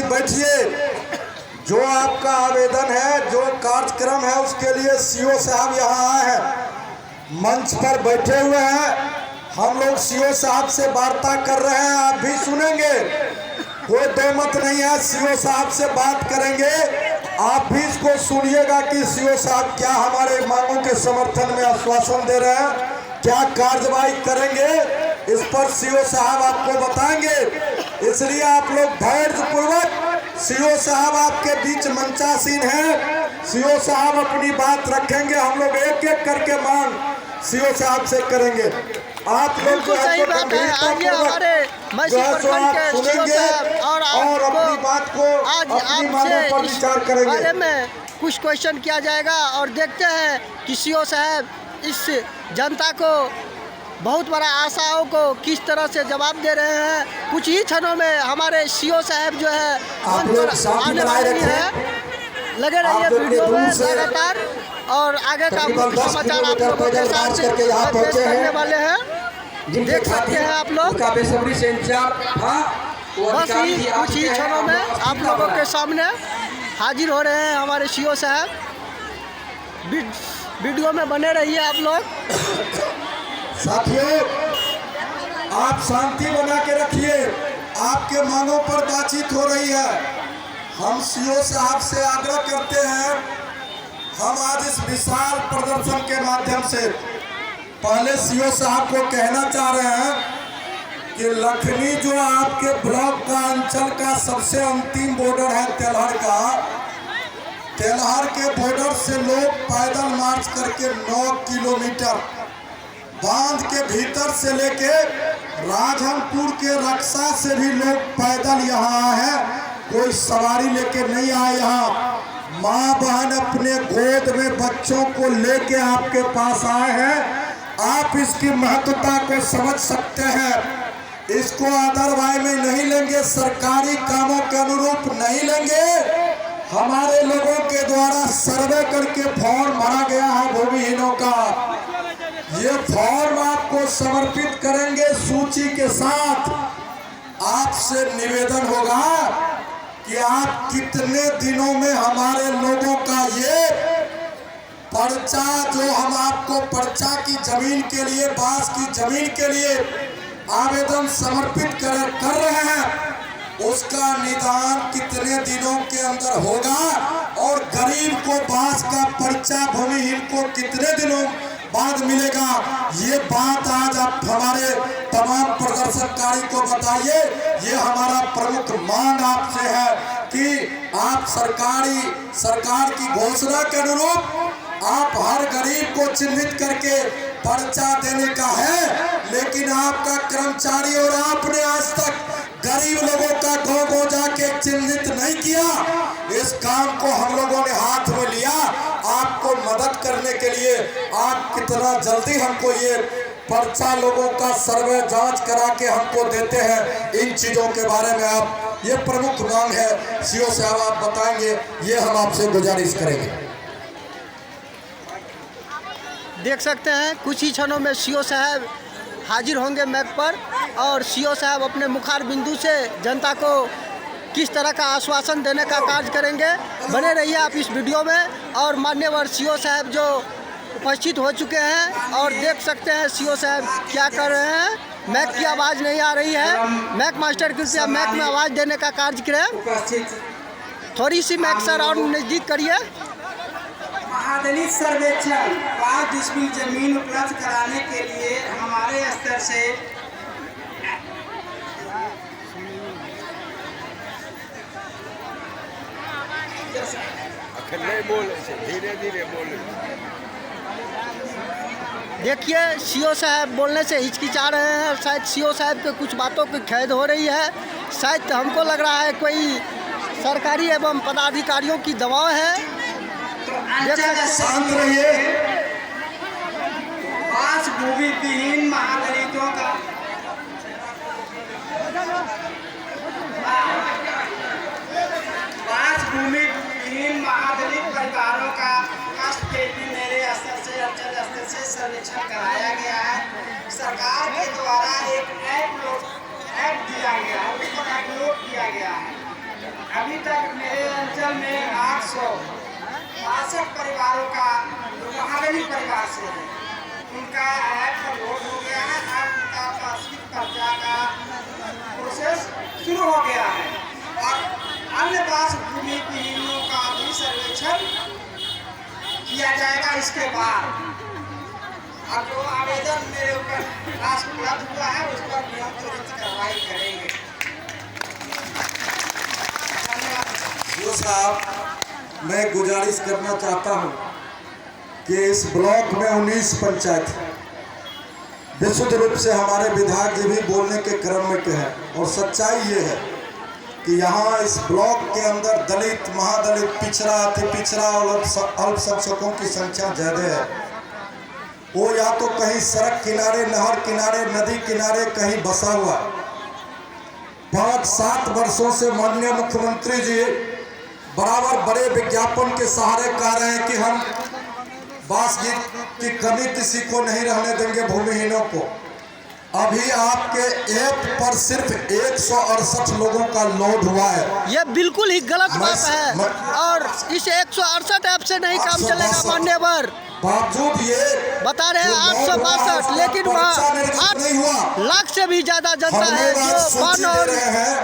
बैठिए। जो आपका आवेदन है, जो कार्यक्रम है, उसके लिए सीओ साहब यहाँ आए हैं, मंच पर बैठे हुए हैं। हम लोग सीओ साहब से वार्ता कर रहे हैं, आप भी सुनेंगे, कोई दो मत नहीं है। सीओ साहब से बात करेंगे, आप भी इसको सुनिएगा कि सीओ साहब क्या हमारे मांगों के समर्थन में आश्वासन दे रहे हैं, क्या कार्रवाई करेंगे, इस पर सीओ साहब आपको बताएंगे। इसलिए आप लोग धैर्य पूर्वक, सीओ साहब आपके बीच मंचासीन है, सीओ साहब अपनी बात रखेंगे। हम लोग एक एक करके मांग सीओ साहब से करेंगे। आप लोग जो सही बात है, आगे हमारे मैसी प्रखंड के सीओ साहब और अपनी बात को अपनी मांगों पर विचार करेंगे। बारे में कुछ क्वेश्चन किया जाएगा और देखते हैं कि सीओ साहब इस जनता को, बहुत बड़ा आशाओं को किस तरह से जवाब दे रहे हैं। कुछ ही क्षणों में हमारे सीओ साहब जो है आने वाले हैं। लगे रहिए वीडियो में लगातार, और आगे का समाचार आप लोगों के साथ पेश करने वाले हैं। देख सकते हैं आप लोग, बस ही कुछ ही क्षणों में आप लोगों के सामने हाजिर हो रहे हैं हमारे सीओ साहब। वीडियो में बने रहिए आप लोग। साथियों, आप शांति बना के रखिए, आपके मांगों पर बातचीत हो रही है। हम सीओ साहब से आग्रह करते हैं, हम आज इस विशाल प्रदर्शन के माध्यम से पहले सीओ साहब को कहना चाह रहे हैं कि लखनी जो आपके ब्लॉक का, अंचल का सबसे अंतिम बॉर्डर है तेलहर का, तेलहर के बॉर्डर से लोग पैदल मार्च करके 9 किलोमीटर बांध के भीतर से लेके राजनपुर के रक्षा से भी लोग पैदल यहाँ आए हैं, कोई सवारी लेके नहीं आए। यहाँ माँ बहन अपने गोद में बच्चों को लेके आपके पास आए हैं। आप इसकी महत्वता को समझ सकते हैं। इसको अदरवाइज में नहीं लेंगे, सरकारी कामों के अनुरूप नहीं लेंगे। हमारे लोगों के द्वारा सर्वे करके फॉर्म भरा गया है भूमिहीनों का, ये फॉर्म आपको समर्पित करेंगे सूची के साथ। आपसे निवेदन होगा कि आप कितने दिनों में हमारे लोगों का ये पर्चा, जो हम आपको पर्चा की जमीन के लिए, बांस की जमीन के लिए आवेदन समर्पित कर रहे हैं, उसका निदान कितने दिनों के अंदर होगा, और गरीब को बांस का पर्चा भूमिहीन को कितने दिनों बाद मिलेगा, ये बात आज आप हमारे तमाम प्रदर्शनकारी को बताइए। ये हमारा प्रमुख मांग आपसे है कि आप सरकार की घोषणा के अनुरूप आप हर गरीब को चिन्हित करके पर्चा देने का है, लेकिन आपका कर्मचारी और आपने आज तक गरीब लोगों का गाँव जाके चिन्हित नहीं किया। इस काम को हम लोगों ने हाथ में लिया आपको मदद करने के लिए। आप कितना जल्दी हमको ये पर्चा लोगों का सर्वे जांच करा के हमको देते हैं, इन चीजों के बारे में आप, ये प्रमुख मांग है। सीओ साहब आप बताएंगे, ये हम आपसे गुजारिश करेंगे। देख सकते हैं कुछ ही क्षणों में सीओ साहब हाजिर होंगे मैक पर, और सीओ साहब अपने मुखार बिंदु से जनता को किस तरह का आश्वासन देने का कार्य करेंगे। बने रहिए आप इस वीडियो में। और मान्यवर सीओ साहब जो उपस्थित हो चुके हैं, और देख सकते हैं सीओ साहब क्या कर रहे हैं। मैक की आवाज़ नहीं आ रही है, मैक मास्टर कृपया मैक में आवाज़ देने का कार्य करें। थोड़ी सी मैक सर और नज़दीक करिए। महादलित सर्वेक्षण 5 डिसमिल जमीन उपलब्ध कराने के लिए हमारे स्तर से धीरे-धीरे बोले। देखिए सीओ साहब बोलने से हिचकिचा रहे हैं, शायद सीओ साहब के कुछ बातों की खेद हो रही है। शायद हमको लग रहा है कोई सरकारी एवं पदाधिकारियों की दबाव है। शांत रहिए। पांच भूमिहीन महादलितों का परिवारों का कष्ट के भी मेरे स्तर से, अंचल स्तर से सर्वेक्षण कराया गया है। सरकार के द्वारा एक एक्ट दिया गया है, उसको एक्ट किया गया है। अभी तक मेरे अंचल में 862 परिवारों का जो महागनी परिवार से है उनका ऐप पर लोड हो गया है। अब उनका वार्षिक कर्जा का प्रोसेस शुरू हो गया है और अन्य पास भूमि विहीनों का भी सर्वेक्षण किया जाएगा। इसके बाद अब जो आवेदन मेरे ऊपर राष्ट्र उपलब्ध हुआ है उस पर नियम त्वरित कार्रवाई करेंगे। जो साहब, मैं गुजारिश करना चाहता हूं कि इस ब्लॉक में 19 पंचायत है। विशुद्ध रूप से हमारे विधायक जी भी बोलने के क्रम में के हैं और सच्चाई ये है कि यहाँ इस ब्लॉक के अंदर दलित, महादलित, पिछड़ा, अति पिछड़ा और अल्पसंख्यकों की संख्या ज़्यादा है। वो या तो कहीं सड़क किनारे, नहर किनारे, नदी किनारे कहीं बसा हुआ। 7 वर्षों से माननीय मुख्यमंत्री जी बराबर बड़े विज्ञापन के सहारे कह रहे हैं कि हम बासगीत की कमी किसी को नहीं रहने देंगे, भूमिहीनों को। अभी आपके ऐप पर सिर्फ 168 लोगों का लोड हुआ है। ये बिल्कुल ही गलत बात है और इस 168 ऐप से नहीं काम चलेगा मान्यवर। बावजूद ये बता रहे हैं 862, लेकिन वहाँ 8 लाख से भी ज्यादा जनता है जो वन और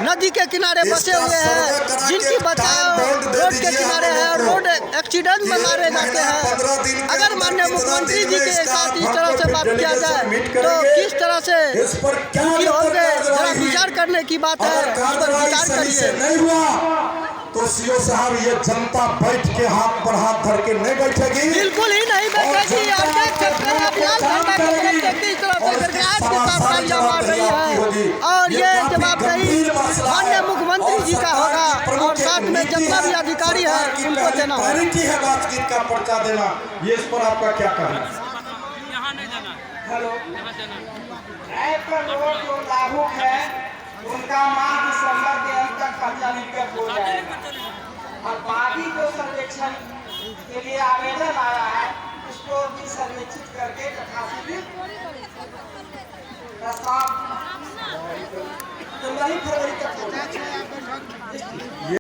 नदी के किनारे बसे हुए हैं, जिनकी बचाव रोड के किनारे है और रोड एक्सीडेंट में मारे जाते हैं। अगर माननीय मुख्यमंत्री जी के साथ इस तरह से बात किया जाए तो किस तरह से दुखी होंगे, जरा विचार करने की बात है, इस पर विचार करिए। नहीं हुआ तो सीओ साहब ये जनता बैठ के हाथ पर हाथ धर के नहीं बैठेगी, बिल्कुल ही नहीं बैठेगी। और देख सकते हैं आप लाल झंडा के तरफ देखते इस तरह से करके आज के साथ तालियां मार रही है और ये जवाबदेही माननीय मुख्यमंत्री जी का होगा और साथ में जितना भी अधिकारी है उनको देना होगा। है बातचीत का पर्चा देना, ये इस पर आपका क्या कहना है? हेलो, ऐप पर लोग जो लाभुक है उनका माह दिसंबर के अंत तक पर्चा निकल हो जाएगा और बाकी जो सर्वेक्षण के लिए आवेदन आया है उसको भी सर्वेक्षित करके 88 प्रस्ताव 15 फरवरी तक हो जाएगा।